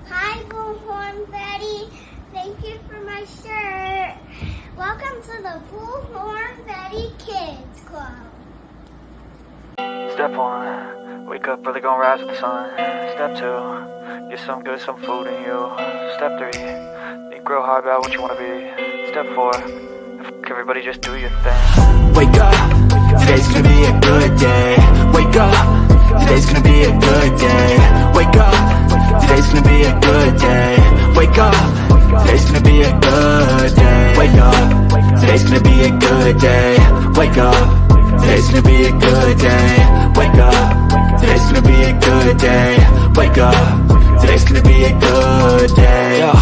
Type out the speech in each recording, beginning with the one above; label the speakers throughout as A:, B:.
A: Hi, Bullhorn Betty. Thank you for my shirt. Welcome to the Bullhorn Betty Kids Club.
B: Step 1, wake up early, gonna rise with the sun. Step 2, get some good, some food in you. Step 3, think real hard about what you wanna be. Step 4, everybody just do your thing.
C: Wake up, today's gonna be a good day. Wake up, today's gonna be a good day. Wake up, today's gonna be a good day. Wake up, today's gonna be a good day. Wake up, today's gonna be a good day. Wake up, today's gonna be a good day. Wake up, today's gonna be a good day. Wake up, today's gonna be a good day. Yo.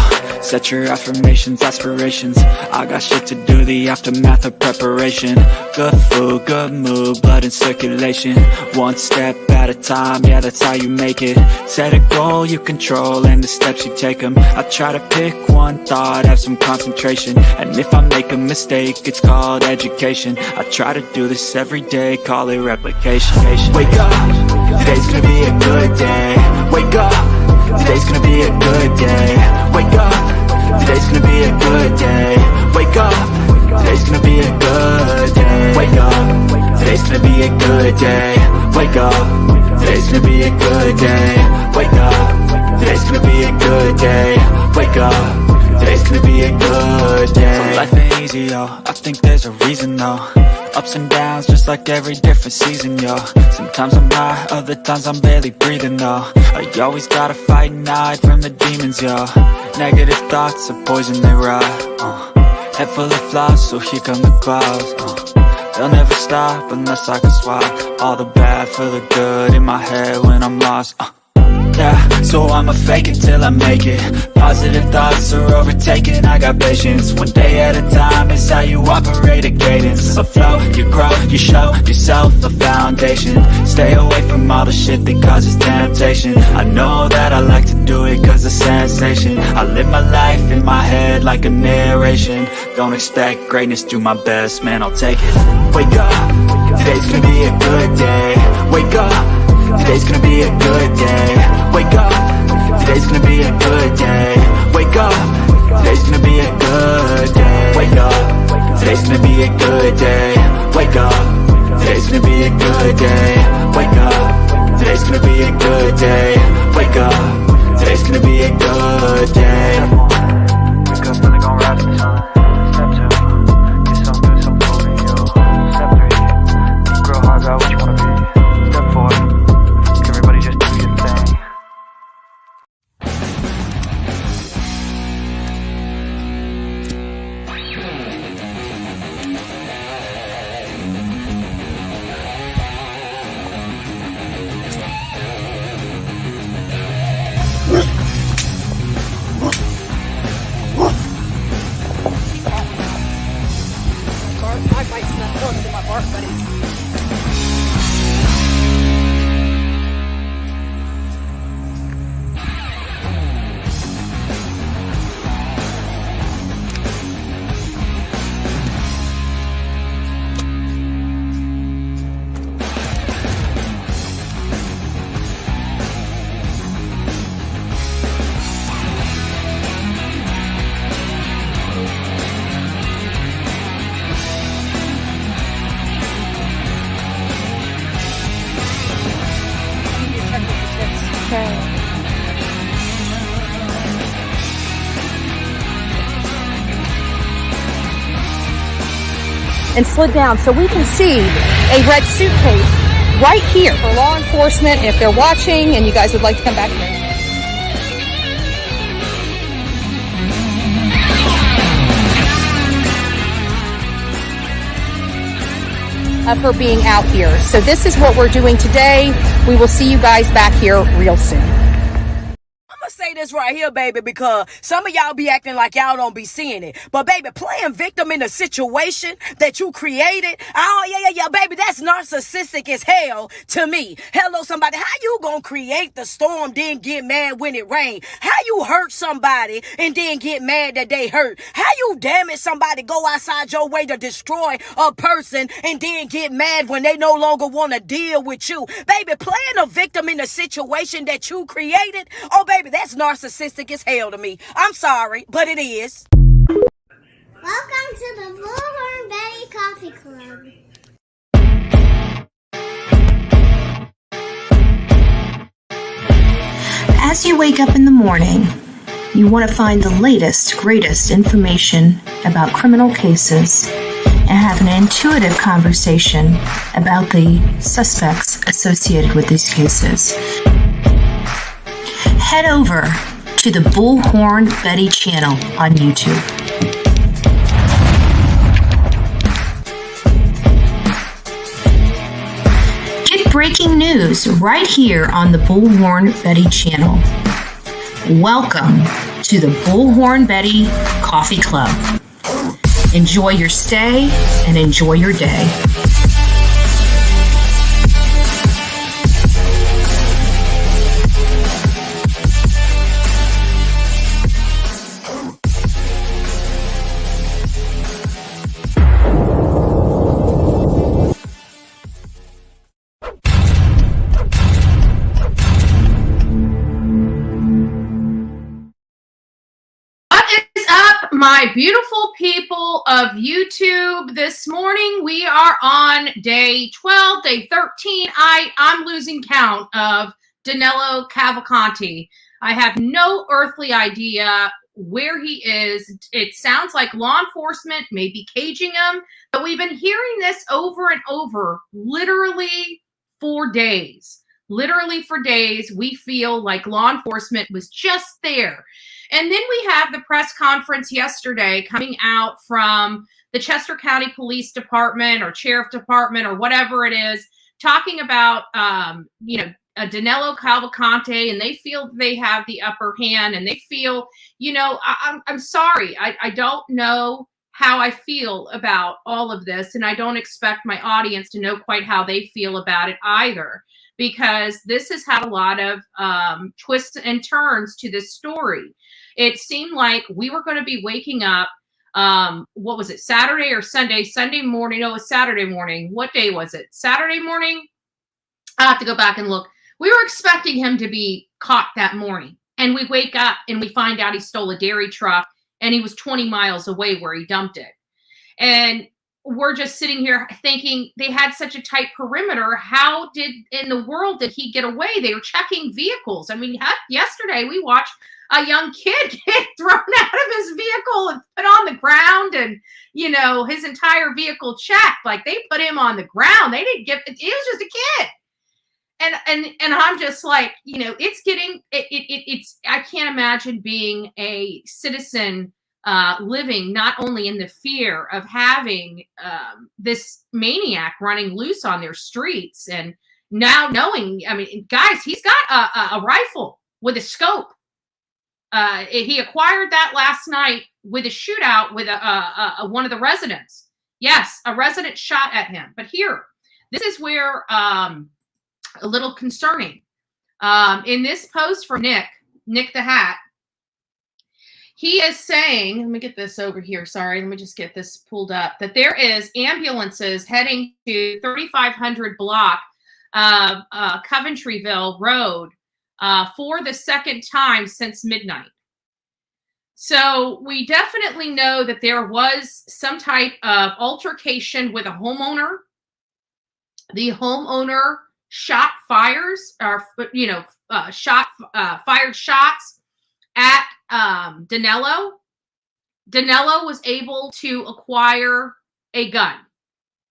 C: Set your affirmations, aspirations. I got shit to do, the aftermath of preparation. Good food, good mood, blood in circulation. One step at a time, yeah, that's how you make it. Set a goal you control and the steps you take them. I try to pick one thought, have some concentration. And if I make a mistake, it's called education. I try to do this every day, call it replication. Wake up, today's gonna be a good day. Wake up, today's gonna be a good day. Wake up, today's gonna be a good day. Wake up, today's gonna be a good day. Wake up, today's gonna be a good day. Wake up, today's gonna be a good day. Wake up, today's gonna be a good day. Wake up, today's gonna be a good day. So life ain't easy, yo, I think there's a reason though. Ups and downs, just like every different season, yo. Sometimes I'm high, other times I'm barely breathing, though. I always gotta fight and hide from the demons, yo. Negative thoughts are poison, they rot. Head full of flaws, so here come the clouds. They'll never stop unless I can swap all the bad for the good in my head when I'm lost. Yeah, so I'ma fake it till I make it. Positive thoughts are overtaken, I got patience. One day at a time is how you operate a cadence. A flow, you grow, you show yourself a foundation. Stay away from all the shit that causes temptation. I know that I like to do it cause it's sensation. I live my life in my head like a narration. Don't expect greatness, do my best, man, I'll take it. Wake up, today's gonna be a good day. Wake up, today's gonna be a good day. Wake up, today's gonna be a good day. Wake up, today's gonna be a good day. Wake up, today's gonna be a good day. Wake up, today's gonna be a good day. Wake up, today's gonna be a good day. Wake up, today's gonna be a good day.
B: Wake up, really gonna rise with the sun. Step 2, get some good, some food in you. Step 3, think real hard about what you wanna be. Step 4, everybody just do your thing.
D: My bite's not hooks in my bark, buddies. And slid down so we can see a red suitcase right here for law enforcement. If they're watching and you guys would like to come back here. Of her being out here. So this is what we're doing today. We will see you guys back here real soon.
E: I'ma say this right here, baby, because some of y'all be acting like y'all don't be seeing it. But, baby, playing victim in a situation that you created, oh, yeah, baby, that's narcissistic as hell to me. Hello, somebody. How you gonna create the storm, then get mad when it rain? How you hurt somebody and then get mad that they hurt? How you damage somebody, go outside your way to destroy a person and then get mad when they no longer want to deal with you? Baby, playing a victim in a situation that you created, oh, baby, that's That's narcissistic as hell to me. I'm sorry, but it is.
A: Welcome to the Bullhorn Betty Coffee Club.
F: As you wake up in the morning, you want to find the latest, greatest information about criminal cases and have an intuitive conversation about the suspects associated with these cases. Head over to the Bullhorn Betty channel on YouTube. Get breaking news right here on the Bullhorn Betty channel. Welcome to the Bullhorn Betty Coffee Club. Enjoy your stay and enjoy your day.
G: My beautiful people of YouTube, this morning we are on day 12, day 13. I'm losing count of Danelo Cavalcante. I have no earthly idea where he is. It sounds like law enforcement may be caging him, but we've been hearing this over and over, literally for days. Literally for days, we feel like law enforcement was just there. And then we have the press conference yesterday coming out from the Chester County Police Department or Sheriff Department or whatever it is, talking about, Danelo Cavalcante, and they feel they have the upper hand, and they feel, I'm sorry. I don't know how I feel about all of this, and I don't expect my audience to know quite how they feel about it either, because this has had a lot of twists and turns to this story. It seemed like we were going to be waking up, what was it, Saturday or Sunday? Sunday morning. No, it was Saturday morning. What day was it? Saturday morning? I have to go back and look. We were expecting him to be caught that morning. And we wake up and we find out he stole a dairy truck and he was 20 miles away where he dumped it. And we're just sitting here thinking they had such a tight perimeter. How in the world did he get away? They were checking vehicles. I mean, yesterday we watched a young kid get thrown out of his vehicle and put on the ground, and, his entire vehicle checked. Like, they put him on the ground. They didn't get, it was just a kid. And I'm just like, it's getting, I can't imagine being a citizen living not only in the fear of having this maniac running loose on their streets, and now knowing, guys, he's got a rifle with a scope. He acquired that last night with a shootout with one of the residents. Yes, a resident shot at him. But here, this is where a little concerning. In this post from Nick the Hat, he is saying, let me get this over here. Sorry, let me just get this pulled up. That there is ambulances heading to 3500 block of Coventryville Road for the second time since midnight. So we definitely know that there was some type of altercation with a homeowner. The homeowner fired shots at Danelo. Danelo was able to acquire a gun,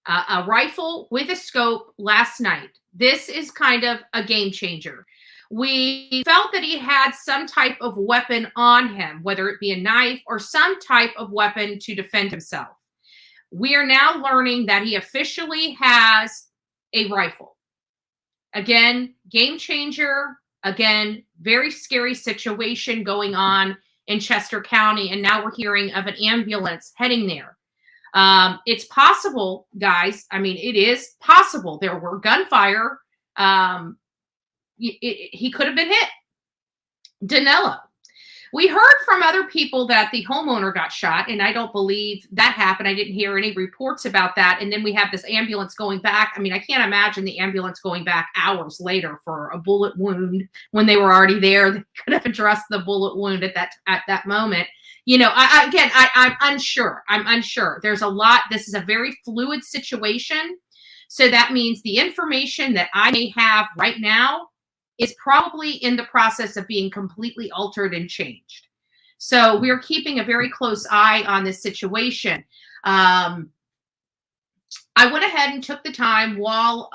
G: a rifle with a scope last night. This is kind of a game changer. We felt that he had some type of weapon on him, whether it be a knife or some type of weapon to defend himself. We are now learning that he officially has a rifle. Again, game changer. Again, very scary situation going on in Chester County. And now we're hearing of an ambulance heading there. It's possible, guys. It is possible. There were gunfire. He could have been hit. Danelo. We heard from other people that the homeowner got shot, and I don't believe that happened. I didn't hear any reports about that. And then we have this ambulance going back. I mean, I can't imagine the ambulance going back hours later for a bullet wound when they were already there. They could have addressed the bullet wound at that moment. You know, I'm unsure. I'm unsure. There's a lot. This is a very fluid situation. So that means the information that I may have right now is probably in the process of being completely altered and changed. So we're keeping a very close eye on this situation. I went ahead and took the time while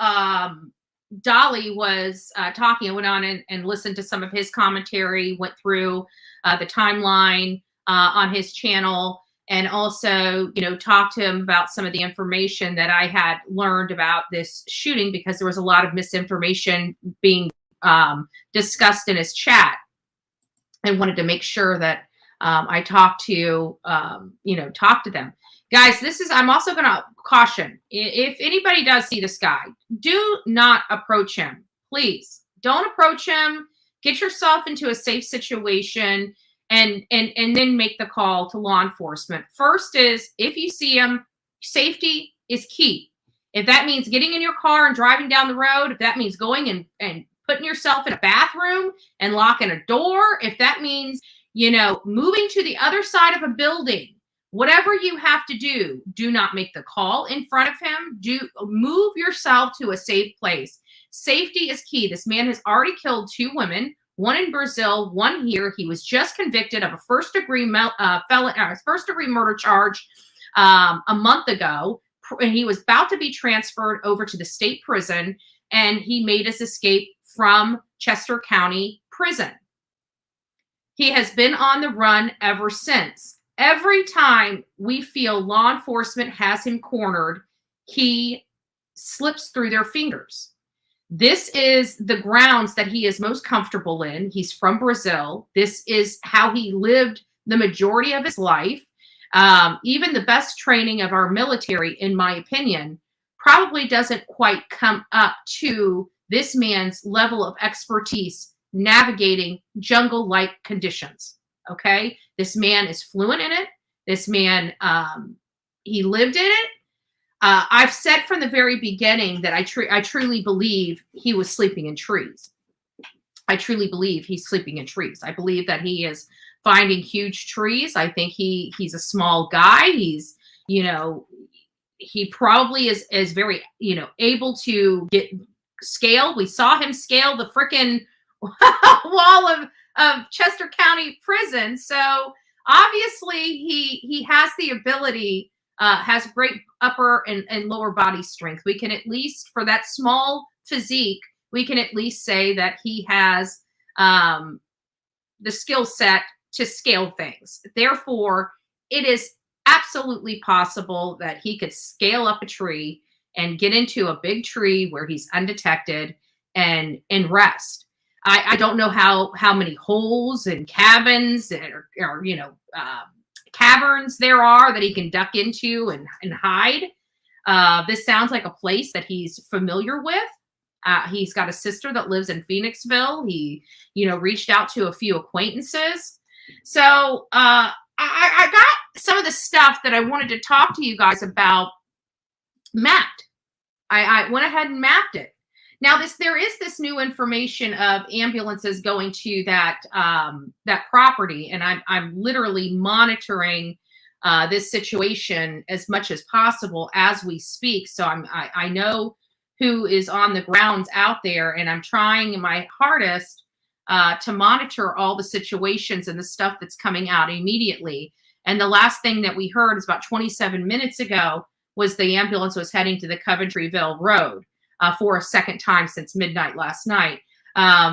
G: Dolly was talking. I went on and listened to some of his commentary, went through the timeline on his channel, and also, you know, talked to him about some of the information that I had learned about this shooting, because there was a lot of misinformation being discussed in his chat. I wanted to make sure that I talked to them. Guys, I'm also going to caution, if anybody does see this guy, do not approach him. Please don't approach him. Get yourself into a safe situation and then make the call to law enforcement. First is, if you see him, safety is key. If that means getting in your car and driving down the road, if that means going and putting yourself in a bathroom and locking a door, if that means, you know, moving to the other side of a building, whatever you have to do, do not make the call in front of him. Move yourself to a safe place. Safety is key. This man has already killed 2 women, one in Brazil, one here. He was just convicted of a first-degree murder charge a month ago. He was about to be transferred over to the state prison, and he made his escape from Chester County Prison. He has been on the run ever since. Every time we feel law enforcement has him cornered, he slips through their fingers. This is the grounds that he is most comfortable in. He's from Brazil. This is how he lived the majority of his life. Even the best training of our military, in my opinion, probably doesn't quite come up to this man's level of expertise navigating jungle-like conditions. Okay? This man is fluent in it. This man, he lived in it. I've said from the very beginning that I truly believe he was sleeping in trees. I truly believe he's sleeping in trees. I believe that he is finding huge trees. I think he's a small guy. He's, you know, he probably is very, you know, able to scale. We saw him scale the frickin' wall of Chester County Prison. So obviously he has the ability, has great upper and lower body strength. We can at least, for that small physique, we can at least say that he has the skill set to scale things. Therefore, it is absolutely possible that he could scale up a tree and get into a big tree where he's undetected and rest. I don't know how many holes and cabins or you know, caverns there are that he can duck into and hide. This sounds like a place that he's familiar with. He's got a sister that lives in Phoenixville. He, you know, reached out to a few acquaintances. So I got some of the stuff that I wanted to talk to you guys about mapped. I went ahead and mapped it. Now there is this new information of ambulances going to that property, and I'm literally monitoring this situation as much as possible as we speak. So I know who is on the grounds out there, and I'm trying my hardest to monitor all the situations and the stuff that's coming out immediately. And the last thing that we heard is about 27 minutes ago was the ambulance was heading to the Coventryville Road for a second time since midnight last night.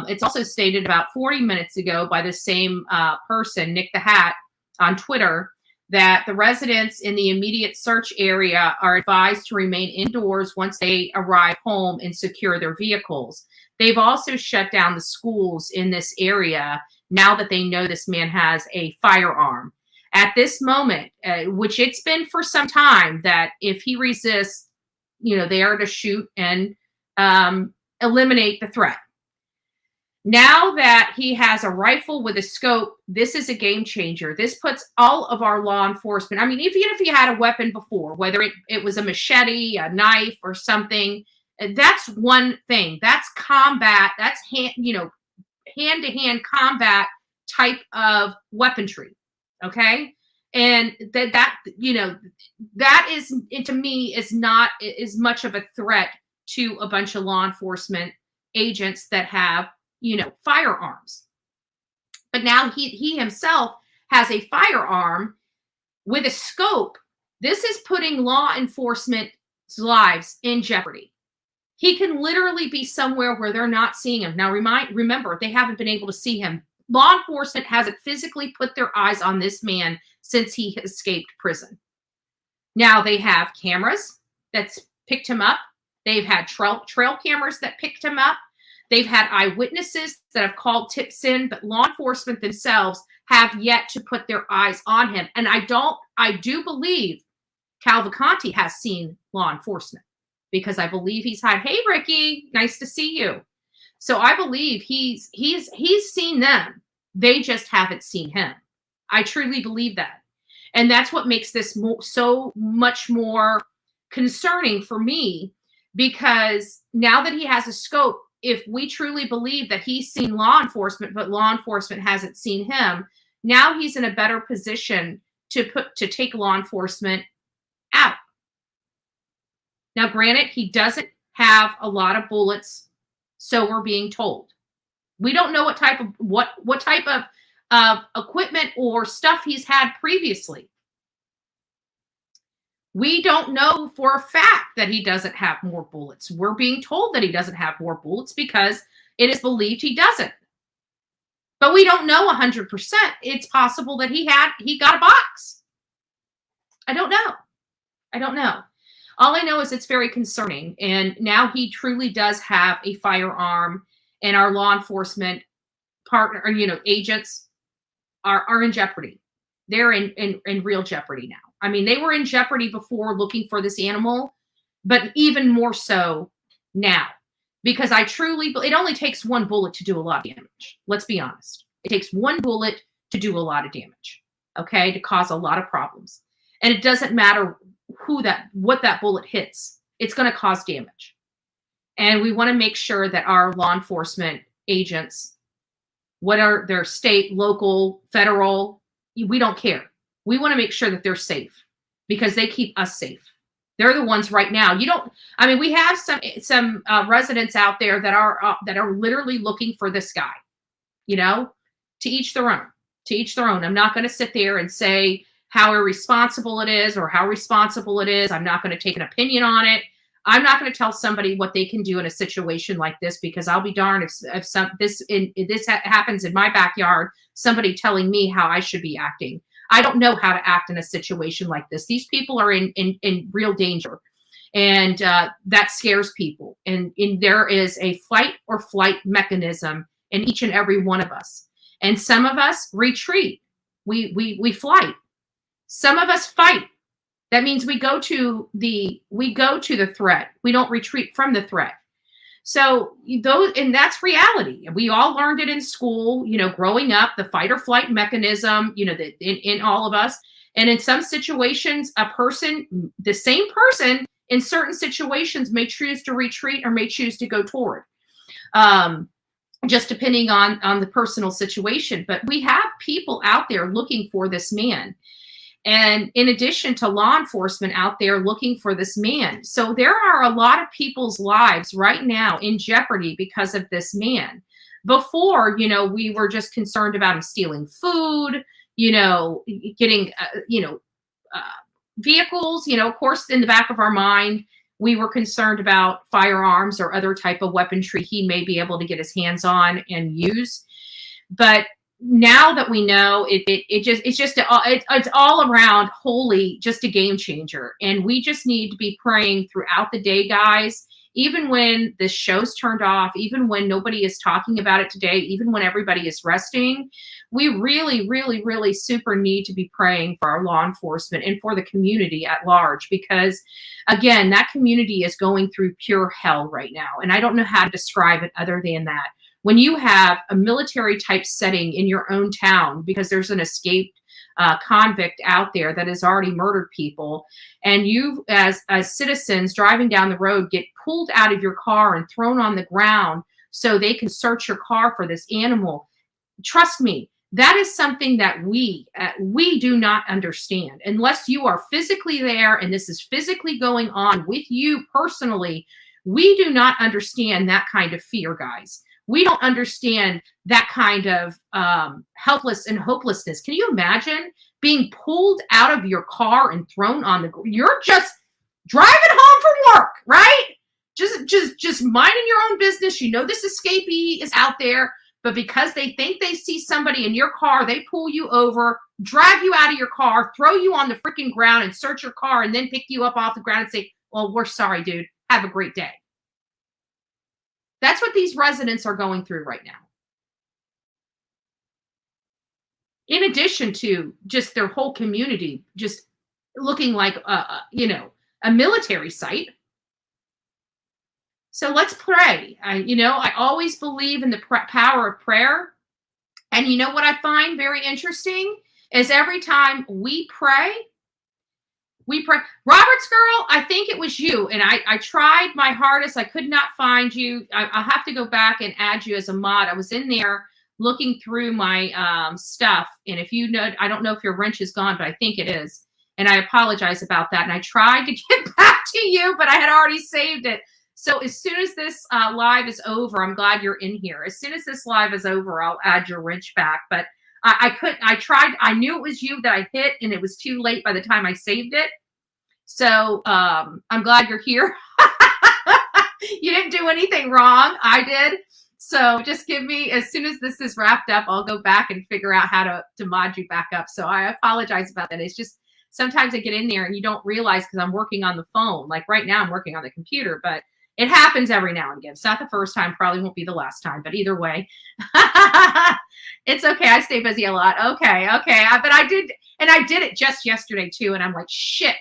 G: It's also stated about 40 minutes ago by the same person, Nick the Hat, on Twitter, that the residents in the immediate search area are advised to remain indoors once they arrive home and secure their vehicles. They've also shut down the schools in this area now that they know this man has a firearm. At this moment, which it's been for some time, that if he resists, you know, they are to shoot and eliminate the threat. Now that he has a rifle with a scope, this is a game changer. This puts all of our law enforcement, I mean, even if he had a weapon before, whether it was a machete, a knife, or something, that's one thing. That's combat. That's hand-to-hand combat type of weaponry. Okay? And that is, to me, is not as much of a threat to a bunch of law enforcement agents that have firearms. But now he himself has a firearm with a scope. This is putting law enforcement's lives in jeopardy. He can literally be somewhere where they're not seeing him. Now, remember, they haven't been able to see him. Law enforcement hasn't physically put their eyes on this man since he escaped prison. Now, they have cameras that's picked him up. They've had trail cameras that picked him up. They've had eyewitnesses that have called tips in, but law enforcement themselves have yet to put their eyes on him. And I do believe Cavalcante has seen law enforcement, because I believe he's had, hey, Ricky, nice to see you. So I believe he's seen them. They just haven't seen him. I truly believe that. And that's what makes this so much more concerning for me, because now that he has a scope, if we truly believe that he's seen law enforcement, but law enforcement hasn't seen him, now he's in a better position to take law enforcement out. Now, granted, he doesn't have a lot of bullets, so we're being told. We don't know what type of equipment or stuff he's had previously. We don't know for a fact that he doesn't have more bullets. We're being told that he doesn't have more bullets because it is believed he doesn't. But we don't know 100%. It's possible that he got a box. I don't know. All I know is it's very concerning. And now he truly does have a firearm, and our law enforcement partner, or, agents are in jeopardy. They're in real jeopardy now. I mean, they were in jeopardy before looking for this animal, but even more so now, because it only takes one bullet to do a lot of damage. Let's be honest. It takes one bullet to do a lot of damage, okay, to cause a lot of problems. And it doesn't matter what that bullet hits. It's going to cause damage. And we want to make sure that our law enforcement agents, what are their state, local, federal, we don't care. We want to make sure that they're safe, because they keep us safe. They're the ones right now. We have some residents out there that are literally looking for this guy, to each their own. I'm not going to sit there and say how irresponsible it is or how responsible it is. I'm not going to take an opinion on it. I'm not going to tell somebody what they can do in a situation like this, because I'll be darned if this happens in my backyard, somebody telling me how I should be acting. I don't know how to act in a situation like this. These people are in real danger, and that scares people. And there is a fight or flight mechanism in each and every one of us. And some of us retreat. We flight. Some of us fight. That means we go to the threat. We don't retreat from the threat. So and that's reality. We all learned it in school, growing up, the fight or flight mechanism, that in all of us. And in some situations, the same person in certain situations may choose to retreat or may choose to go toward, just depending on the personal situation. But we have people out there looking for this man. And in addition to law enforcement out there looking for this man. So there are a lot of people's lives right now in jeopardy because of this man. Before, we were just concerned about him stealing food, getting, vehicles, of course, in the back of our mind, we were concerned about firearms or other type of weaponry he may be able to get his hands on and use. But now that we know, it's all around wholly just a game changer. And we just need to be praying throughout the day, guys, even when the show's turned off, even when nobody is talking about it today, even when everybody is resting. We really, really, really super need to be praying for our law enforcement and for the community at large, because again, that community is going through pure hell right now. And I don't know how to describe it other than that. when you have a military type setting in your own town because there's an escaped convict out there that has already murdered people, and you as citizens driving down the road get pulled out of your car and thrown on the ground so they can search your car for this animal. Trust me, that is something that we do not understand unless you are physically there and this is physically going on with you personally. We do not understand that kind of fear, guys. We don't understand that kind of helpless and hopelessness. Can you imagine being pulled out of your car and thrown on the ground? You're just driving home from work, right? Just minding your own business. You know this escapee is out there, but because they think they see somebody in your car, they pull you over, drag you out of your car, throw you on the freaking ground and search your car and then pick you up off the ground and say, well, we're sorry, dude. Have a great day. That's what these residents are going through right now. In addition to just their whole community just looking like, a military site. So let's pray. I always believe in the power of prayer. And you know what I find very interesting is every time we pray. Robert's girl, I think it was you. And I tried my hardest. I could not find you. I'll have to go back and add you as a mod. I was in there looking through my stuff. And if you know, I don't know if your wrench is gone, but I think it is. And I apologize about that. And I tried to get back to you, but I had already saved it. So as soon as this live is over, I'm glad you're in here. As soon as this live is over, I'll add your wrench back. But I tried. I knew it was you that I hit, and it was too late by the time I saved it. So I'm glad you're here. You didn't do anything wrong. I did. So just give me, as soon as this is wrapped up, I'll go back and figure out how to mod you back up. So I apologize about that. It's just sometimes I get in there and you don't realize because I'm working on the phone. Like right now I'm working on the computer, but it happens every now and again. It's not the first time, probably won't be the last time, but either way, it's okay. I stay busy a lot. Okay. But I did it just yesterday too. And I'm like, shit.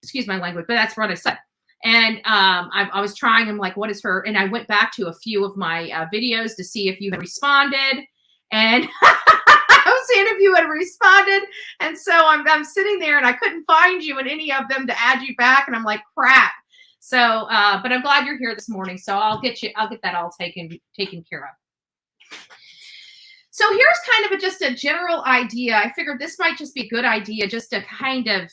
G: Excuse my language, but that's what I said. And I was trying, I'm like, what is her? And I went back to a few of my videos to see if you had responded. And I was seeing if you had responded. And so I'm sitting there and I couldn't find you in any of them to add you back. And I'm like, crap. So, but I'm glad you're here this morning. So I'll get that all taken care of. So here's kind of just a general idea. I figured this might just be a good idea just to kind of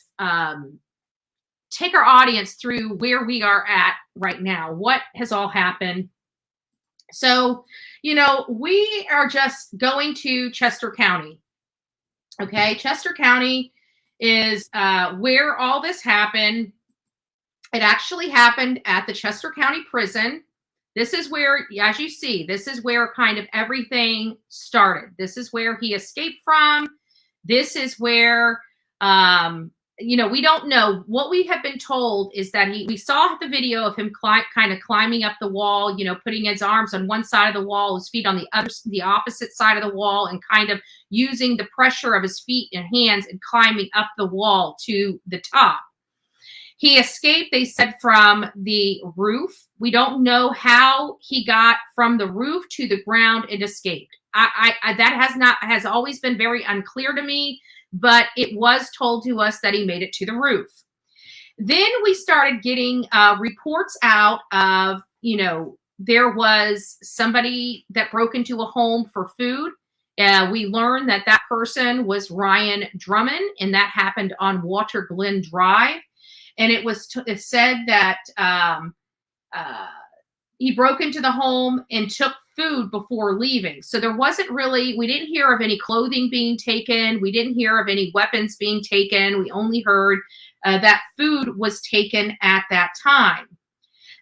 G: take our audience through where we are at right now. What has all happened? So, we are just going to Chester County. Okay, Chester County is where all this happened. It actually happened at the Chester County Prison. This is where, as you see, this is where kind of everything started. This is where he escaped from. This is where, we don't know. What we have been told is that we saw the video of him kind of climbing up the wall, putting his arms on one side of the wall, his feet on the opposite side of the wall, and kind of using the pressure of his feet and hands and climbing up the wall to the top. He escaped, they said, from the roof. We don't know how he got from the roof to the ground and escaped. That has always been very unclear to me, but it was told to us that he made it to the roof. Then we started getting reports out of, there was somebody that broke into a home for food. We learned that person was Ryan Drummond, and that happened on Water Glen Drive. And it said that he broke into the home and took food before leaving. So there wasn't really, we didn't hear of any clothing being taken. We didn't hear of any weapons being taken. We only heard that food was taken at that time.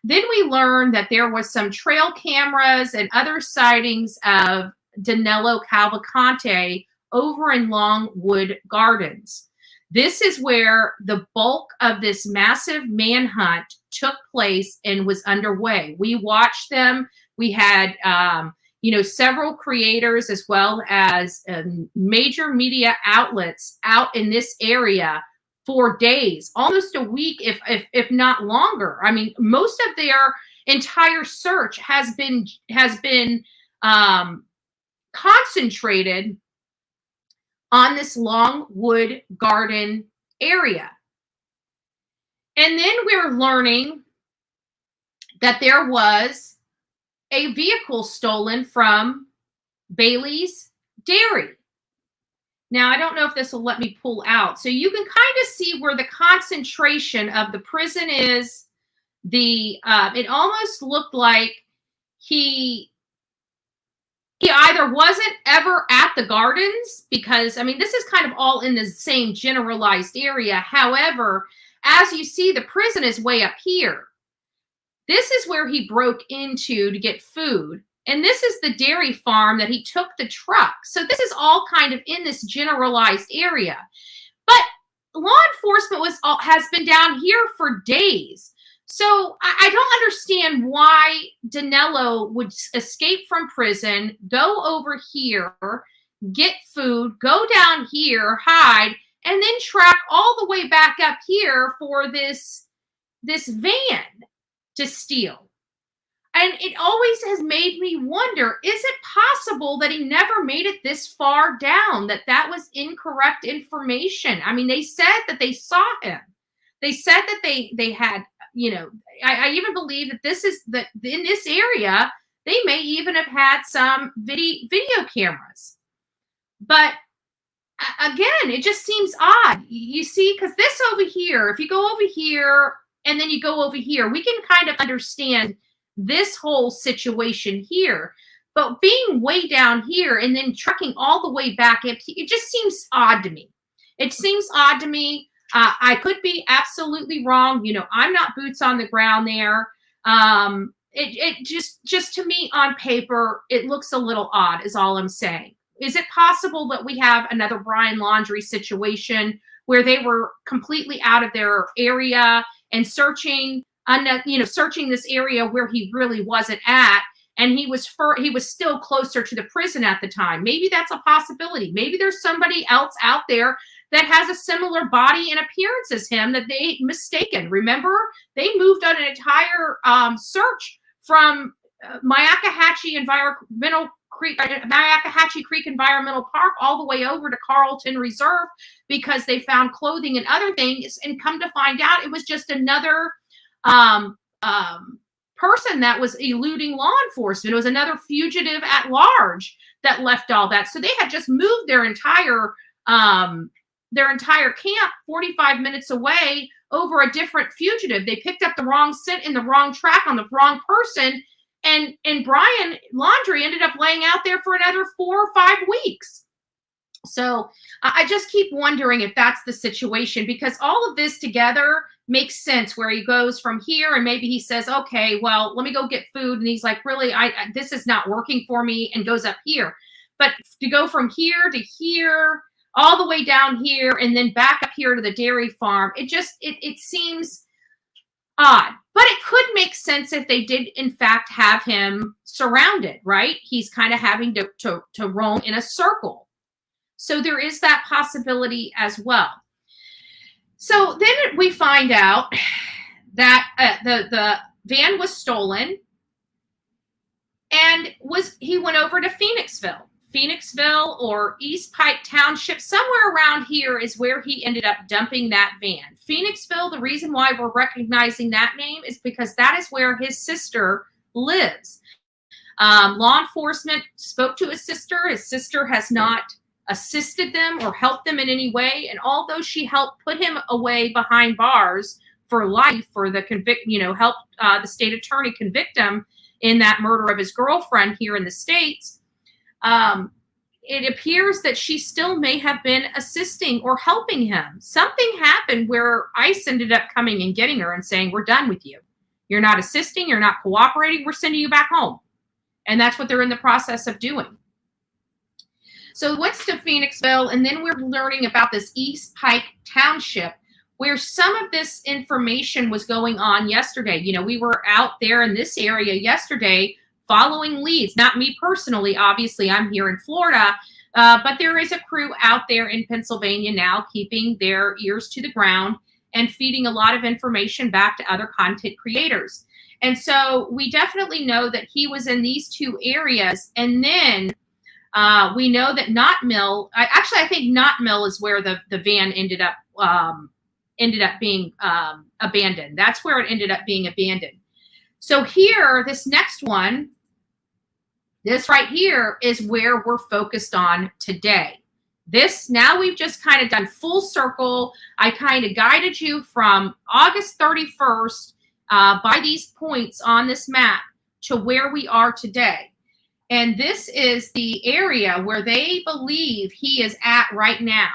G: Then we learned that there was some trail cameras and other sightings of Danelo Cavalcante over in Longwood Gardens. This is where the bulk of this massive manhunt took place and was underway. We watched them. We had, several creators as well as major media outlets out in this area for days, almost a week, if not longer. I mean, most of their entire search has been concentrated on this Longwood Garden area. And then we're learning that there was a vehicle stolen from Bailey's Dairy. Now, I don't know if this will let me pull out. So you can kind of see where the concentration of the prison is. It almost looked like he either wasn't ever at the gardens, because, I mean, this is kind of all in the same generalized area. However, as you see, the prison is way up here. This is where he broke into to get food. And this is the dairy farm that he took the truck. So this is all kind of in this generalized area. But law enforcement has been down here for days. So I don't understand why Danilo would escape from prison, go over here, get food, go down here, hide, and then track all the way back up here for this van to steal. And it always has made me wonder, is it possible that he never made it this far down, that was incorrect information? I mean, they said that they saw him. They said that they had, you know, I even believe that in this area, they may even have had some video cameras. But again, it just seems odd. You see, because this over here, if you go over here and then you go over here, we can kind of understand this whole situation here. But being way down here and then trucking all the way back up, it just seems odd to me. It seems odd to me. I could be absolutely wrong. You know, I'm not boots on the ground there. It just to me on paper, it looks a little odd is all I'm saying. Is it possible that we have another Brian Laundrie situation where they were completely out of their area and searching this area where he really wasn't at, and he was still closer to the prison at the time? Maybe that's a possibility. Maybe there's somebody else out there that has a similar body and appearance as him that they mistaken. Remember, they moved on an entire search from Myakkahatchee Creek Environmental Park all the way over to Carlton Reserve, because they found clothing and other things, and come to find out it was just another person that was eluding law enforcement. It was another fugitive at large that left all that. So they had just moved their entire camp 45 minutes away over a different fugitive. They picked up the wrong scent in the wrong track on the wrong person. And Brian Laundrie ended up laying out there for another 4 or 5 weeks. So I just keep wondering if that's the situation, because all of this together makes sense, where he goes from here and maybe he says, okay, well, let me go get food. And he's like, really, this is not working for me, and goes up here. But to go from here to here, all the way down here, and then back up here to the dairy farm, it seems odd. But it could make sense if they did, in fact, have him surrounded, right? He's kind of having to roam in a circle. So there is that possibility as well. So then we find out that the van was stolen, and he went over to Phoenixville or East Pike Township, somewhere around here is where he ended up dumping that van. Phoenixville, the reason why we're recognizing that name is because that is where his sister lives. Law enforcement spoke to his sister. His sister has not assisted them or helped them in any way. And although she helped put him away behind bars for life for the helped the state attorney convict him in that murder of his girlfriend here in the States, it appears that she still may have been assisting or helping him. Something happened where ICE ended up coming and getting her and saying, we're done with you. You're not assisting. You're not cooperating. We're sending you back home. And that's what they're in the process of doing. So what's to Phoenixville? And then we're learning about this East Pike Township, where some of this information was going on yesterday. You know, we were out there in this area yesterday following leads. Not me personally, obviously, I'm here in Florida, but there is a crew out there in Pennsylvania now keeping their ears to the ground and feeding a lot of information back to other content creators. And so we definitely know that he was in these two areas. And then we know that Knott Mill, I think Knott Mill is where the van ended up being abandoned. That's where it ended up being abandoned. So here, this next one, this right here is where we're focused on today. This, now we've just kind of done full circle. I kind of guided you from August 31st by these points on this map to where we are today. And this is the area where they believe he is at right now.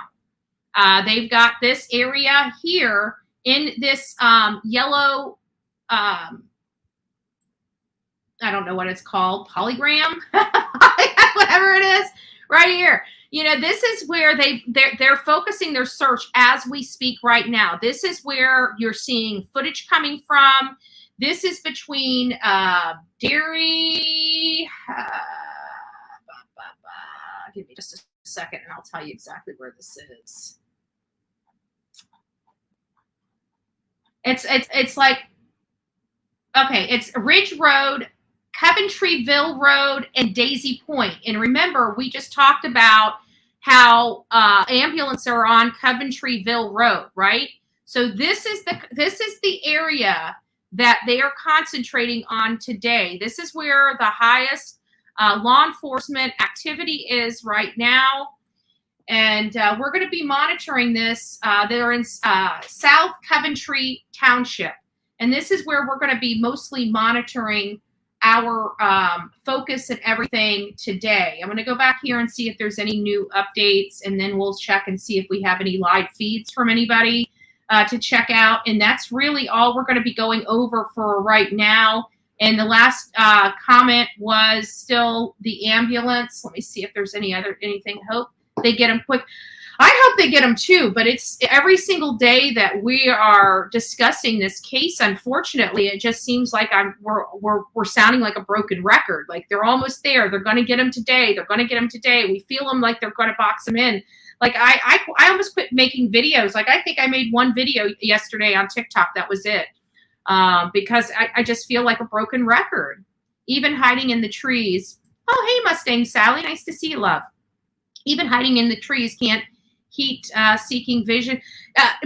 G: They've got this area here in this yellow, I don't know what it's called, polygram, whatever it is, right here. You know, this is where they're focusing their search as we speak right now. This is where you're seeing footage coming from. This is between Derry. Give me just a second, and I'll tell you exactly where this is. It's like, okay, it's Ridge Road, Coventryville Road, and Daisy Point. And remember, we just talked about how ambulances are on Coventryville Road, right? So this is the area that they are concentrating on today. This is where the highest law enforcement activity is right now. And we're going to be monitoring this. They're in South Coventry Township. And this is where we're going to be mostly monitoring our focus and everything today. I'm going to go back here and see if there's any new updates, and then we'll check and see if we have any live feeds from anybody to check out. And that's really all we're going to be going over for right now. And the last comment was still the ambulance. Let me see if there's anything. Hope they get them quick. I hope they get them too, but it's every single day that we are discussing this case. Unfortunately, it just seems like we're sounding like a broken record. Like they're almost there. They're going to get them today. They're going to get them today. We feel them like they're going to box them in. Like I almost quit making videos. Like I think I made one video yesterday on TikTok. That was it. Because I just feel like a broken record. Even hiding in the trees. Oh, hey, Mustang Sally. Nice to see you, love. Even hiding in the trees can't heat-seeking vision.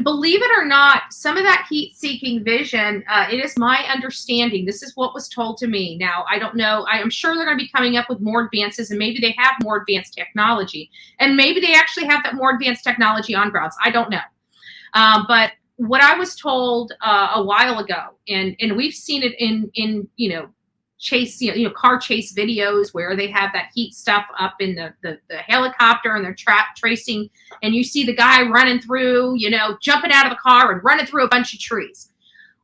G: Believe it or not, some of that heat-seeking vision, it is my understanding. This is what was told to me. Now, I don't know. I am sure they're going to be coming up with more advances, and maybe they have more advanced technology. And maybe they actually have that more advanced technology on grounds. I don't know. But what I was told a while ago, and we've seen it in car chase videos where they have that heat stuff up in the helicopter and they're tracing, and you see the guy running through, jumping out of the car and running through a bunch of trees.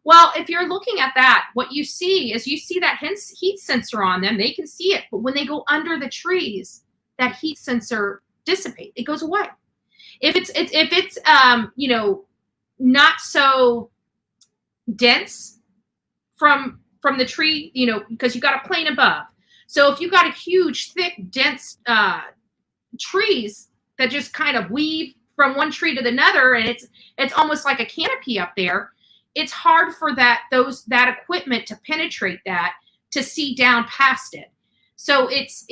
G: Well, if you're looking at that, what you see is that heat sensor on them. They can see it, but when they go under the trees, that heat sensor dissipates. It goes away. If it's not so dense from the tree, because you got a plane above. So if you got a huge, thick, dense trees that just kind of weave from one tree to another, and it's almost like a canopy up there, it's hard for that equipment to penetrate that, to see down past it. So it's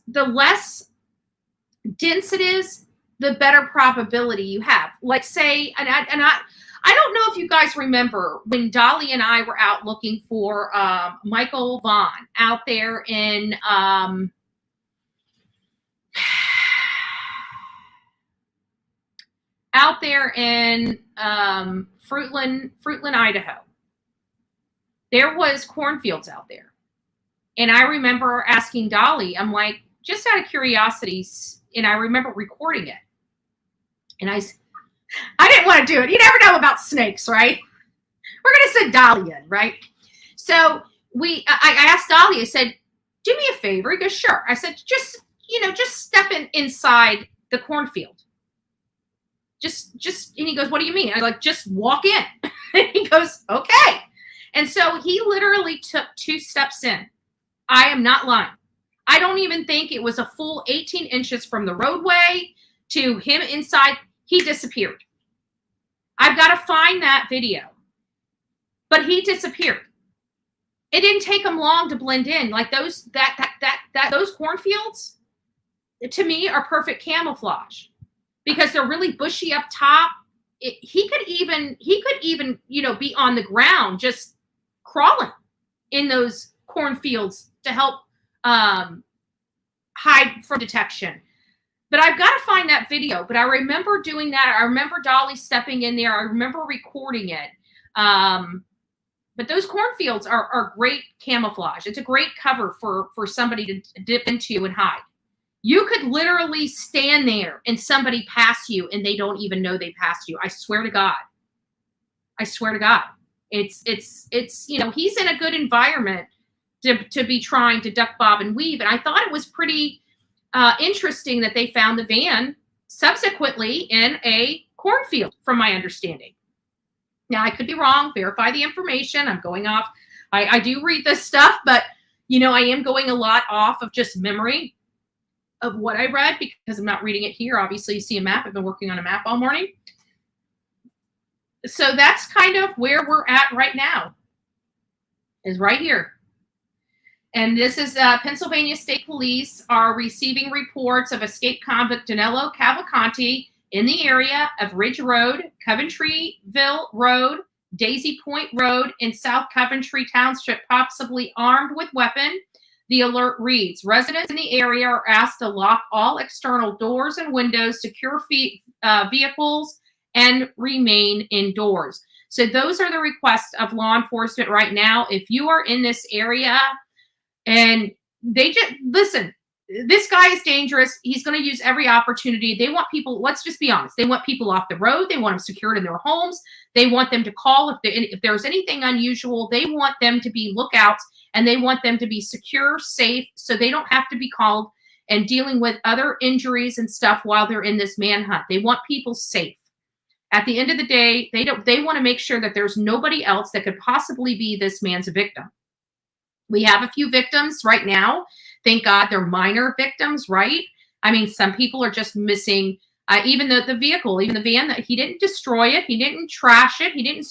G: the less dense it is, the better probability you have. Like say, I don't know if you guys remember when Dolly and I were out looking for Michael Vaughn out there in Fruitland, Idaho. There was cornfields out there. And I remember asking Dolly, I'm like, just out of curiosity, and I remember recording it. And I didn't want to do it. You never know about snakes, right? We're going to send Dolly in, right? So I asked Dolly, I said, do me a favor. He goes, sure. I said, just step inside the cornfield. And he goes, what do you mean? I was like, just walk in. And he goes, okay. And so he literally took 2 steps in. I am not lying. I don't even think it was a full 18 inches from the roadway to him inside. He disappeared. I've got to find that video. but he disappeared. It didn't take him long to blend in. Like those cornfields, to me, are perfect camouflage because they're really bushy up top. He could even, be on the ground just crawling in those cornfields to help hide from detection. But I've got to find that video. But I remember doing that. I remember Dolly stepping in there. I remember recording it. But those cornfields are great camouflage. It's a great cover for somebody to dip into and hide. You could literally stand there and somebody pass you and they don't even know they passed you. I swear to God. I swear to God. It's he's in a good environment to be trying to duck, bob, and weave. And I thought it was pretty interesting that they found the van subsequently in a cornfield, from my understanding. Now, I could be wrong. Verify the information. I'm going off. I do read this stuff, but, I am going a lot off of just memory of what I read because I'm not reading it here. Obviously, you see a map. I've been working on a map all morning. So that's kind of where we're at right now, is right here. And this is Pennsylvania State Police are receiving reports of escaped convict Danelo Cavalcante in the area of Ridge Road, Coventryville Road, Daisy Point Road in South Coventry Township, possibly armed with weapon. The alert reads, residents in the area are asked to lock all external doors and windows, secure vehicles, and remain indoors. So those are the requests of law enforcement right now. If you are in this area and they just, listen, this guy is dangerous. He's going to use every opportunity. They want people, let's just be honest. They want people off the road. They want them secured in their homes. They want them to call if there's anything unusual. They want them to be lookouts and they want them to be secure, safe, so they don't have to be called and dealing with other injuries and stuff while they're in this manhunt. They want people safe. At the end of the day, they want to make sure that there's nobody else that could possibly be this man's victim. We have a few victims right now. Thank God they're minor victims, right? I mean, some people are just missing even the vehicle, even the van, that he didn't destroy it. He didn't trash it. He didn't,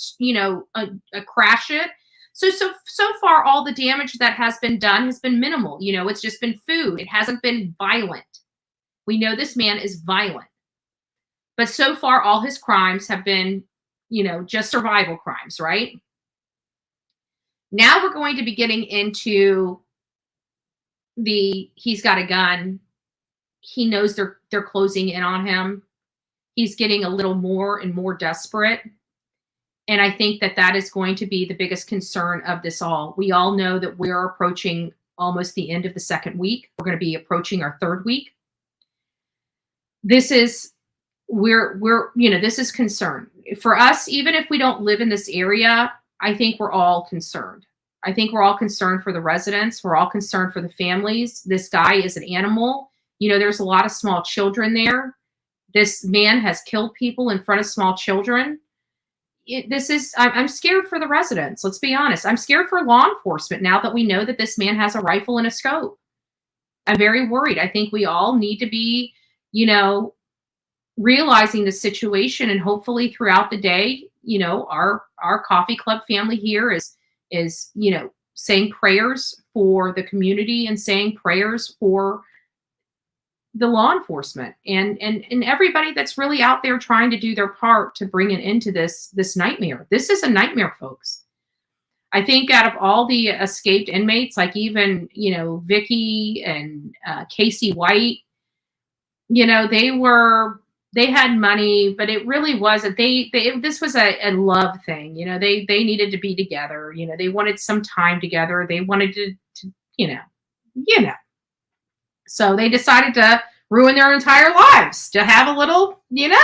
G: crash it. So far, all the damage that has been done has been minimal. It's just been food. It hasn't been violent. We know this man is violent. But so far, all his crimes have been, just survival crimes, right? Now we're going to be getting into he's got a gun. He knows they're closing in on him. He's getting a little more and more desperate. And I think that is going to be the biggest concern of this all. We all know that we're approaching almost the end of the second week. We're going to be approaching our third week. This is this is concern for us. Even if we don't live in this area, I think we're all concerned. I think we're all concerned for the residents. We're all concerned for the families. This guy is an animal. There's a lot of small children there. This man has killed people in front of small children. I'm scared for the residents. Let's be honest. I'm scared for law enforcement now that we know that this man has a rifle and a scope. I'm very worried. I think we all need to be, realizing the situation, and hopefully throughout the day, our coffee club family here is saying prayers for the community and saying prayers for the law enforcement and everybody that's really out there trying to do their part to bring an end to this nightmare. This is a nightmare, folks. I think out of all the escaped inmates, like even, Vicky and Casey White, they had money, but it really wasn't. This was a love thing. They needed to be together. They wanted some time together. They wanted to So they decided to ruin their entire lives to have a little, So, even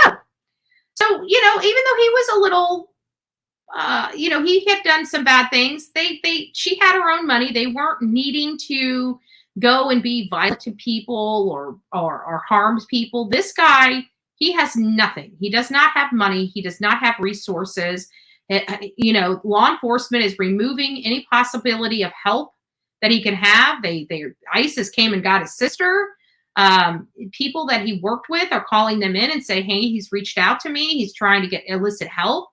G: though he was a little, he had done some bad things. She had her own money. They weren't needing to go and be violent to people or harm people. This guy, he has nothing. He does not have money. He does not have resources. Law enforcement is removing any possibility of help that he can have. ISIS came and got his sister. People that he worked with are calling them in and say, hey, he's reached out to me. He's trying to get illicit help.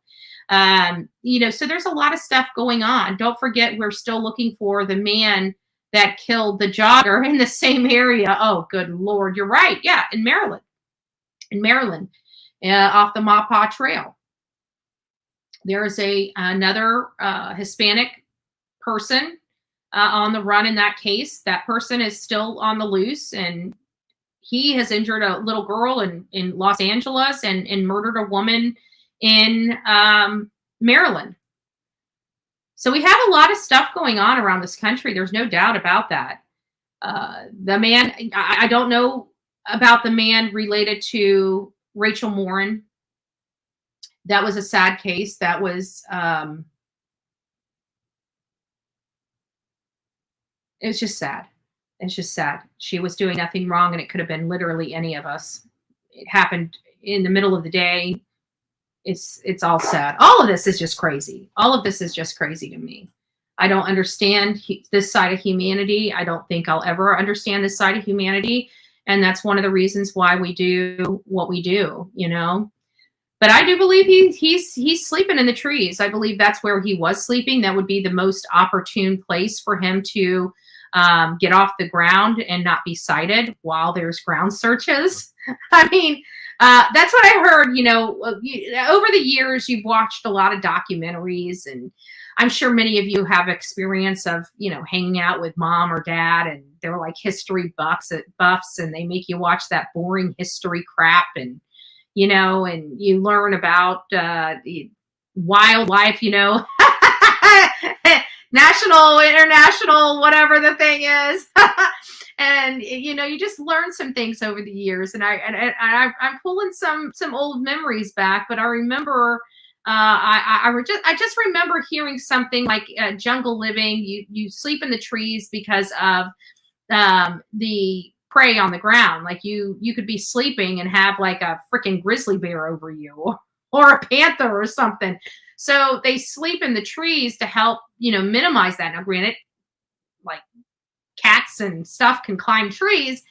G: You know, so there's a lot of stuff going on. Don't forget, we're still looking for the man that killed the jogger in the same area. Oh, good Lord. You're right. Yeah. In Maryland, off the Maupaw Trail. There is another Hispanic person on the run in that case. That person is still on the loose, and he has injured a little girl in Los Angeles and murdered a woman in Maryland. So we have a lot of stuff going on around this country. There's no doubt about that. The man, I don't know about the man related to Rachel Morin. That was a sad case. That was, it's just sad. It's just sad. She was doing nothing wrong, and it could have been literally any of us. It happened in the middle of the day. It's all sad. All of this is just crazy. All of this is just crazy to me. I don't understand this side of humanity. I don't think I'll ever understand this side of humanity. And that's one of the reasons why we do what we do, you know. But I do believe he's sleeping in the trees. I believe that's where he was sleeping. That would be the most opportune place for him to get off the ground and not be sighted while there's ground searches. I mean, that's what I heard, you know, over the years. You've watched a lot of documentaries, and I'm sure many of you have experience of, you know, hanging out with mom or dad, and they're like history buffs, and they make you watch that boring history crap, and, you know, and you learn about wildlife, you know, national, international, whatever the thing is. And, you know, you just learn some things over the years. And I'm pulling some old memories back, but I remember, I just remember hearing something like jungle living. You sleep in the trees because of the prey on the ground. Like you could be sleeping and have like a freaking grizzly bear over you, or a panther or something. So they sleep in the trees to help, you know, minimize that. Now, granted, like cats and stuff can climb trees,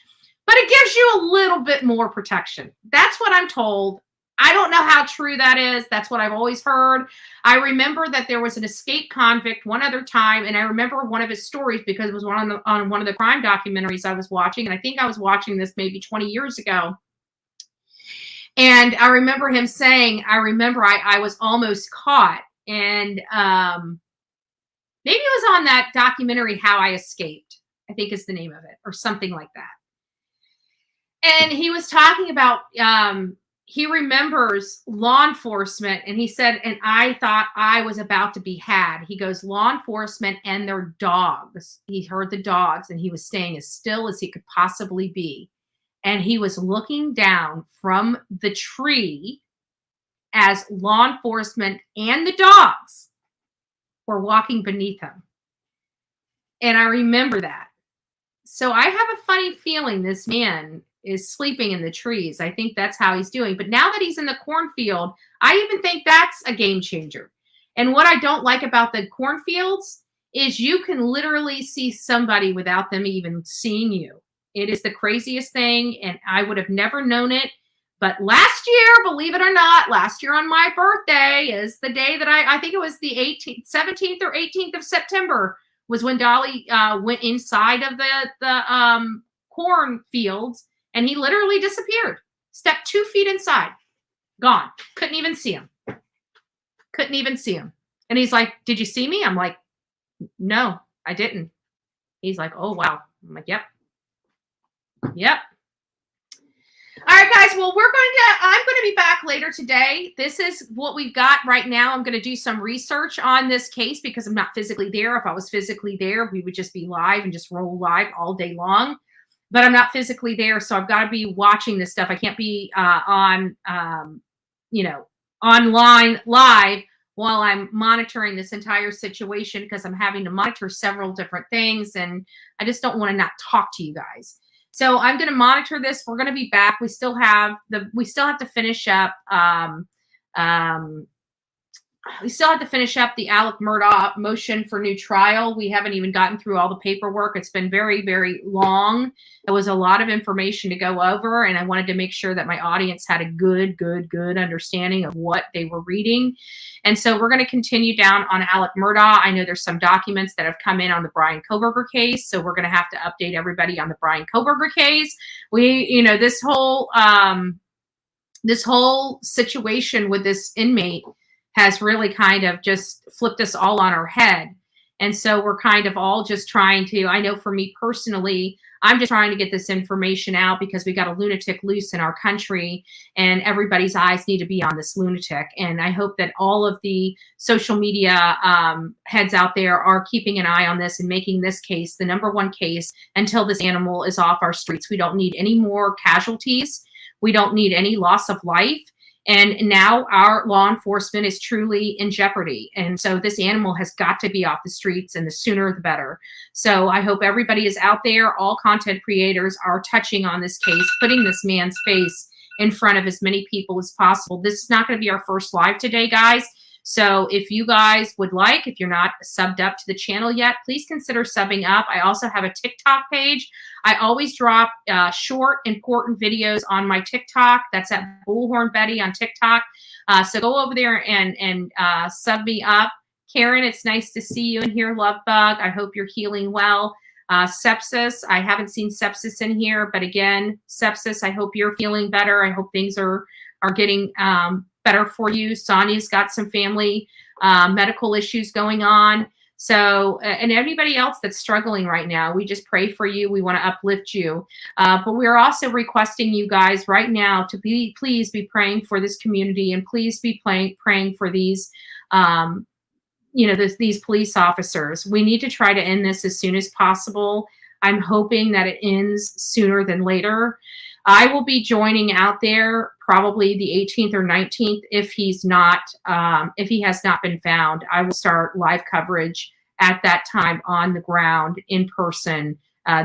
G: but it gives you a little bit more protection. That's what I'm told. I don't know how true that is. That's what I've always heard. I remember that there was an escaped convict one other time, and I remember one of his stories because it was on one of the crime documentaries I was watching, and I think I was watching this maybe 20 years ago. And I remember him saying, I was almost caught. And maybe it was on that documentary, How I Escaped, I think is the name of it, or something like that. And he was talking about, he remembers law enforcement, and he said, and I thought I was about to be had. He goes, law enforcement and their dogs. He heard the dogs, and he was staying as still as he could possibly be. And he was looking down from the tree as law enforcement and the dogs were walking beneath him. And I remember that. So I have a funny feeling this man is sleeping in the trees. I think that's how he's doing. But now that he's in the cornfield, I even think that's a game changer. And what I don't like about the cornfields is you can literally see somebody without them even seeing you. It is the craziest thing, and I would have never known it. But last year, believe it or not, last year on my birthday is the day that I think it was the 17th or 18th of September was when Dolly went inside of the cornfields, and he literally disappeared. Stepped 2 feet inside. Gone. Couldn't even see him. Couldn't even see him. And he's like, did you see me? I'm like, no, I didn't. He's like, oh, wow. I'm like, yep. Yep. All right, guys. Well, I'm going to be back later today. This is what we've got right now. I'm going to do some research on this case because I'm not physically there. If I was physically there, we would just be live and just roll live all day long. But I'm not physically there, so I've got to be watching this stuff. I can't be online live while I'm monitoring this entire situation because I'm having to monitor several different things, and I just don't want to not talk to you guys. So I'm going to monitor this. We're going to be back. We still have to finish up we still have to finish up the Alec Murdaugh motion for new trial. We haven't even gotten through all the paperwork. It's been very, very long. It was a lot of information to go over, and I wanted to make sure that my audience had a good understanding of what they were reading. And so we're going to continue down on Alec Murdaugh. I know there's some documents that have come in on the Brian Kohberger case, so we're going to have to update everybody on the Brian Kohberger case. This whole situation with this inmate has really kind of just flipped us all on our head. And so we're kind of all just trying to, I know for me personally, I'm just trying to get this information out because we got a lunatic loose in our country and everybody's eyes need to be on this lunatic. And I hope that all of the social media heads out there are keeping an eye on this and making this case the #1 case until this animal is off our streets. We don't need any more casualties. We don't need any loss of life. And now our law enforcement is truly in jeopardy. And so this animal has got to be off the streets, and the sooner the better. So I hope everybody is out there. All content creators are touching on this case, putting this man's face in front of as many people as possible. This is not going to be our first live today, guys. So if you guys would like, if you're not subbed up to the channel yet, please consider subbing up. I also have a TikTok page. I always drop short, important videos on my TikTok. That's at Bullhorn Betty on TikTok. So go over there and sub me up. Karen, it's nice to see you in here. Love Bug, I hope you're healing well. Sepsis, I haven't seen sepsis in here, but again, sepsis, I hope you're feeling better. I hope things are getting better for you. Sonia's got some family medical issues going on. So, and anybody else that's struggling right now, we just pray for you. We want to uplift you. But we're also requesting you guys right now to please be praying for this community, and please be praying for these, these police officers. We need to try to end this as soon as possible. I'm hoping that it ends sooner than later. I will be joining out there probably the 18th or 19th if he has not been found. I will start live coverage at that time on the ground in person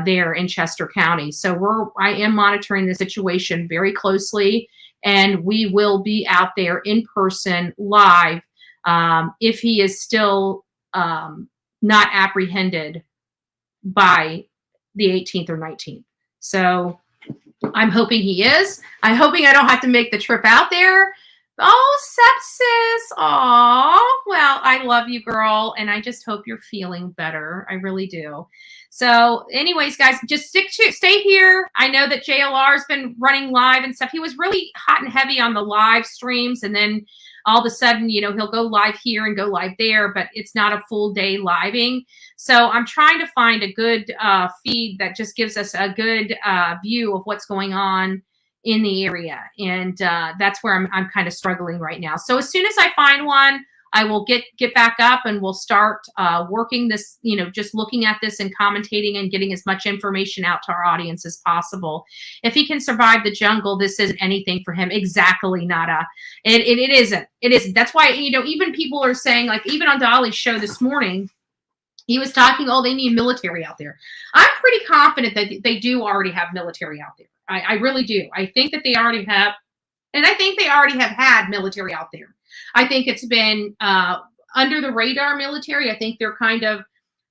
G: there in Chester County. So I am monitoring the situation very closely, and we will be out there in person live if he is still not apprehended by the 18th or 19th. So I'm hoping he is. I'm hoping I don't have to make the trip out there. Oh, sepsis. Oh, well, I love you, girl. And I just hope you're feeling better. I really do. So anyways, guys, just stay here. I know that JLR has been running live and stuff. He was really hot and heavy on the live streams. And then all of a sudden, he'll go live here and go live there, but it's not a full day living. So I'm trying to find a good feed that just gives us a good view of what's going on in the area. And that's where I'm kind of struggling right now. So as soon as I find one, I will get back up and we'll start working this, just looking at this and commentating and getting as much information out to our audience as possible. If he can survive the jungle, this isn't anything for him. Exactly, Nada. It isn't. It isn't. That's why, even people are saying, like, even on Dolly's show this morning, he was talking, oh, they need military out there. I'm pretty confident that they do already have military out there. I really do. I think that they already have, and I think they already have had military out there. I think it's been under the radar military. I think they're kind of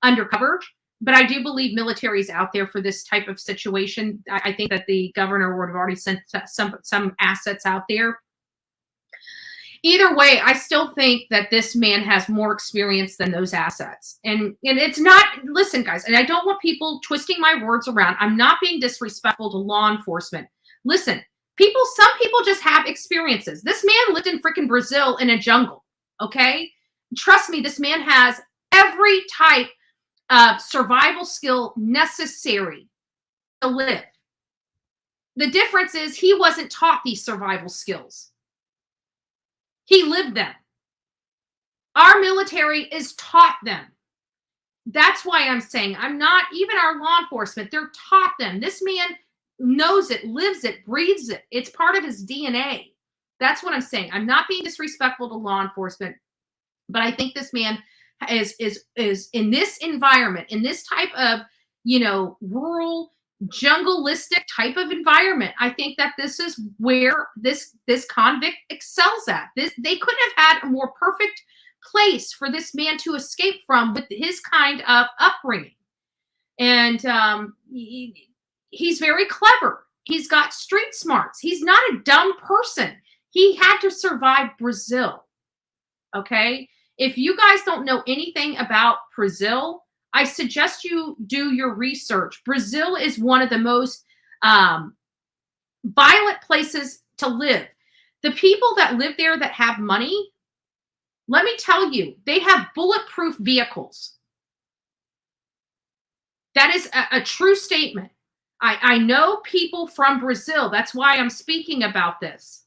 G: undercover, but I do believe military is out there for this type of situation. I think that the governor would have already sent some assets out there. Either way, I still think that this man has more experience than those assets. And it's not, listen, guys, and I don't want people twisting my words around. I'm not being disrespectful to law enforcement. Listen, some people just have experiences. This man lived in freaking Brazil in a jungle, okay? Trust me, this man has every type of survival skill necessary to live. The difference is he wasn't taught these survival skills. He lived them. Our military is taught them. That's why I'm saying I'm not, even our law enforcement, they're taught them. This man knows it, lives it, breathes it. It's part of his DNA. That's what I'm saying. I'm not being disrespectful to law enforcement, but I think this man is in this environment, in this type of, rural, jungleistic type of environment. I think that this is where this convict excels at. They couldn't have had a more perfect place for this man to escape from with his kind of upbringing. And he's very clever. He's got street smarts. He's not a dumb person. He had to survive Brazil. Okay? If you guys don't know anything about Brazil, I suggest you do your research. Brazil is one of the most violent places to live. The people that live there that have money, let me tell you, they have bulletproof vehicles. That is a true statement. I know people from Brazil. That's why I'm speaking about this.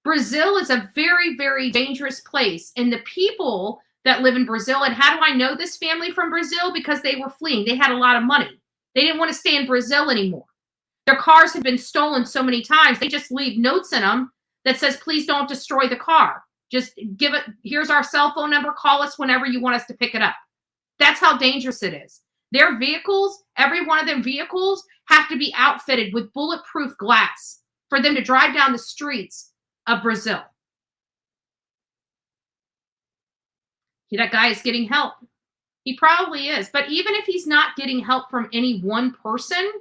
G: Brazil is a very, very dangerous place. And the people that live in Brazil, and how do I know this family from Brazil? Because they were fleeing. They had a lot of money. They didn't want to stay in Brazil anymore. Their cars had been stolen so many times. They just leave notes in them that says, please don't destroy the car. Just give it, here's our cell phone number. Call us whenever you want us to pick it up. That's how dangerous it is. Their vehicles, every one of them vehicles, have to be outfitted with bulletproof glass for them to drive down the streets of Brazil. That guy is getting help. He probably is. But even if he's not getting help from any one person,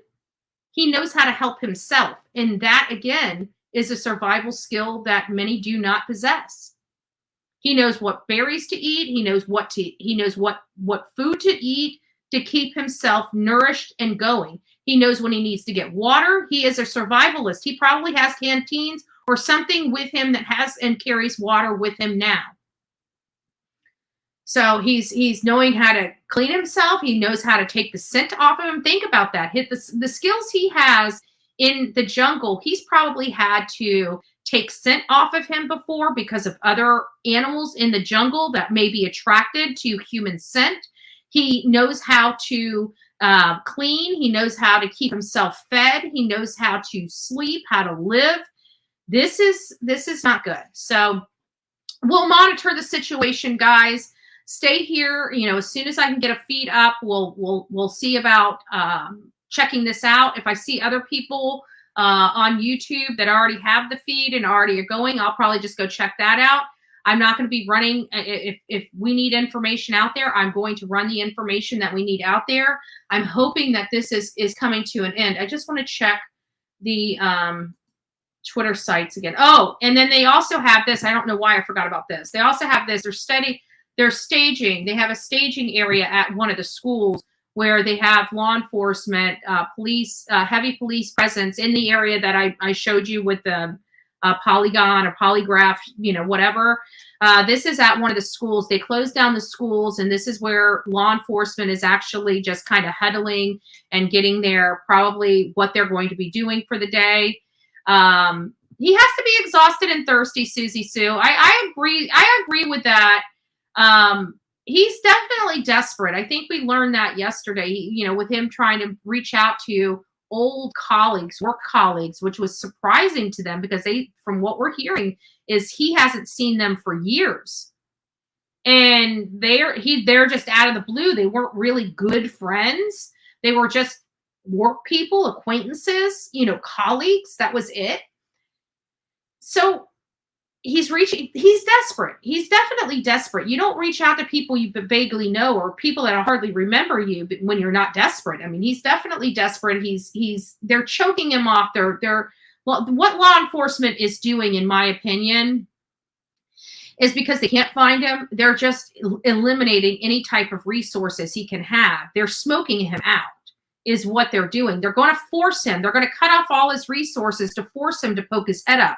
G: he knows how to help himself. And that, again, is a survival skill that many do not possess. He knows what berries to eat. He knows what food to eat to keep himself nourished and going. He knows when he needs to get water. He is a survivalist. He probably has canteens or something with him that has and carries water with him now. So he's knowing how to clean himself. He knows how to take the scent off of him. Think about that. The skills he has in the jungle, he's probably had to take scent off of him before because of other animals in the jungle that may be attracted to human scent. He knows how to clean. He knows how to keep himself fed. He knows how to sleep, how to live. This is not good. So we'll monitor the situation, guys. Stay here. You know, as soon as I can get a feed up, we'll see about checking this out. If I see other people on YouTube that already have the feed and already are going, I'll probably just go check that out. I'm not going to be running. If we need information out there, I'm going to run the information that we need out there. I'm hoping that this is coming to an end. I just want to check the Twitter sites again. Oh, and then they also have this. I don't know why I forgot about this. They also have this. They're staging. They have a staging area at one of the schools where they have law enforcement, police, heavy police presence in the area that I showed you with the polygon or polygraph, you know, whatever. This is at one of the schools. They closed down the schools, and this is where law enforcement is actually just kind of huddling and getting their probably what they're going to be doing for the day. He has to be exhausted and thirsty, Susie Sue. I agree. I agree with that. He's definitely desperate. I think we learned that yesterday, you know, with him trying to reach out to old colleagues, work colleagues, which was surprising to them because from what we're hearing, is he hasn't seen them for years. And they're just out of the blue. They weren't really good friends. They were just work people, acquaintances, you know, colleagues. That was it. So he's desperate. He's definitely desperate. You don't reach out to people you vaguely know or people that hardly remember you when you're not desperate. I mean, he's definitely desperate. They're choking him off. Well, what law enforcement is doing, in my opinion, is because they can't find him. They're just eliminating any type of resources he can have. They're smoking him out is what they're doing. They're going to force him. They're going to cut off all his resources to force him to poke his head up,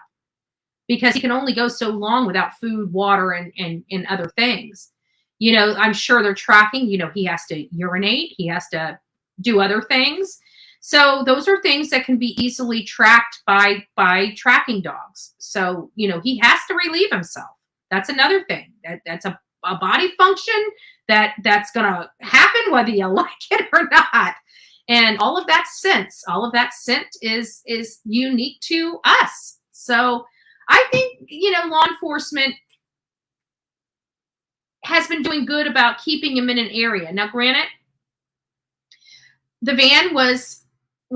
G: because he can only go so long without food, water, and other things. You know, I'm sure they're tracking, you know, he has to urinate. He has to do other things. So those are things that can be easily tracked by tracking dogs. So, you know, he has to relieve himself. That's another thing. That's a body function that's going to happen whether you like it or not. And all of that scent is unique to us. So I think, you know, law enforcement has been doing good about keeping him in an area. Now, granted, the van was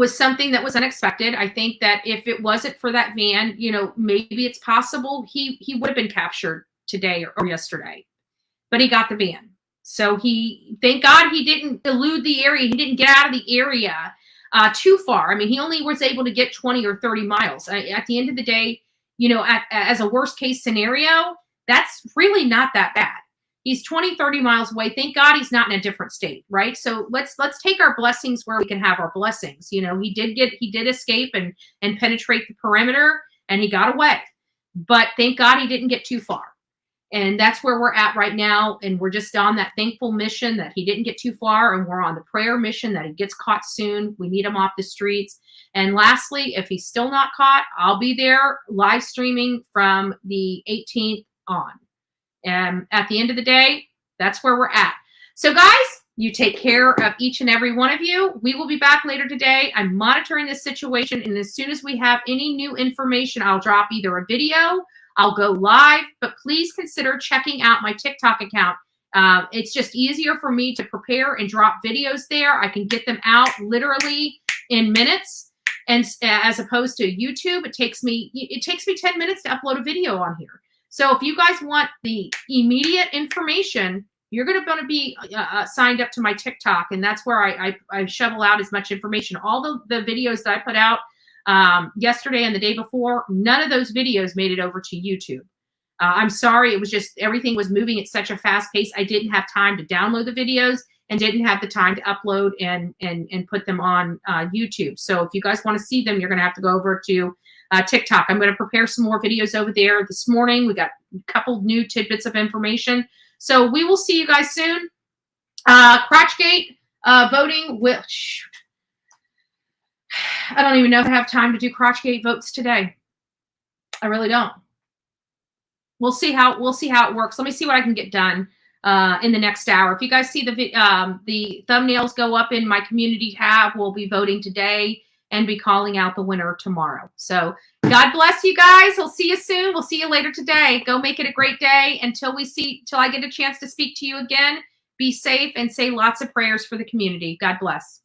G: something that was unexpected. I think that if it wasn't for that van, you know, maybe it's possible he would have been captured today or yesterday. but he got the van. So thank God he didn't elude the area. He didn't get out of the area too far. I mean, he only was able to get 20 or 30 miles. At the end of the day, you know, as a worst case scenario, that's really not that bad. He's 20, 30 miles away. Thank God he's not in a different state, right? So let's take our blessings where we can have our blessings. You know, he did escape and penetrate the perimeter, and he got away. But thank God he didn't get too far. And that's where we're at right now. And we're just on that thankful mission that he didn't get too far. And we're on the prayer mission that he gets caught soon. We need him off the streets. And lastly, if he's still not caught, I'll be there live streaming from the 18th on. And at the end of the day, that's where we're at. So guys, you take care of each and every one of you. We will be back later today. I'm monitoring this situation. And as soon as we have any new information, I'll drop either a video, I'll go live, but please consider checking out my TikTok account. It's just easier for me to prepare and drop videos there. I can get them out literally in minutes. And as opposed to YouTube, it takes me 10 minutes to upload a video on here. So if you guys want the immediate information, you're going to want to be signed up to my TikTok. And that's where I shovel out as much information. All the videos that I put out yesterday and the day before, none of those videos made it over to YouTube. I'm sorry. It was just, everything was moving at such a fast pace. I didn't have time to download the videos and didn't have the time to upload and put them on YouTube. So if you guys want to see them, you're going to have to go over to TikTok. I'm going to prepare some more videos over there this morning. We got a couple new tidbits of information. So we will see you guys soon. Crotchgate voting will, shoot. I don't even know if I have time to do Crotchgate votes today. I really don't. We'll see how it works. Let me see what I can get done in the next hour. If you guys see the thumbnails go up in my community tab, we'll be voting today and be calling out the winner tomorrow. So God bless you guys. We'll see you soon. We'll see you later today. Go make it a great day until I get a chance to speak to you again. Be safe and say lots of prayers for the community. God bless.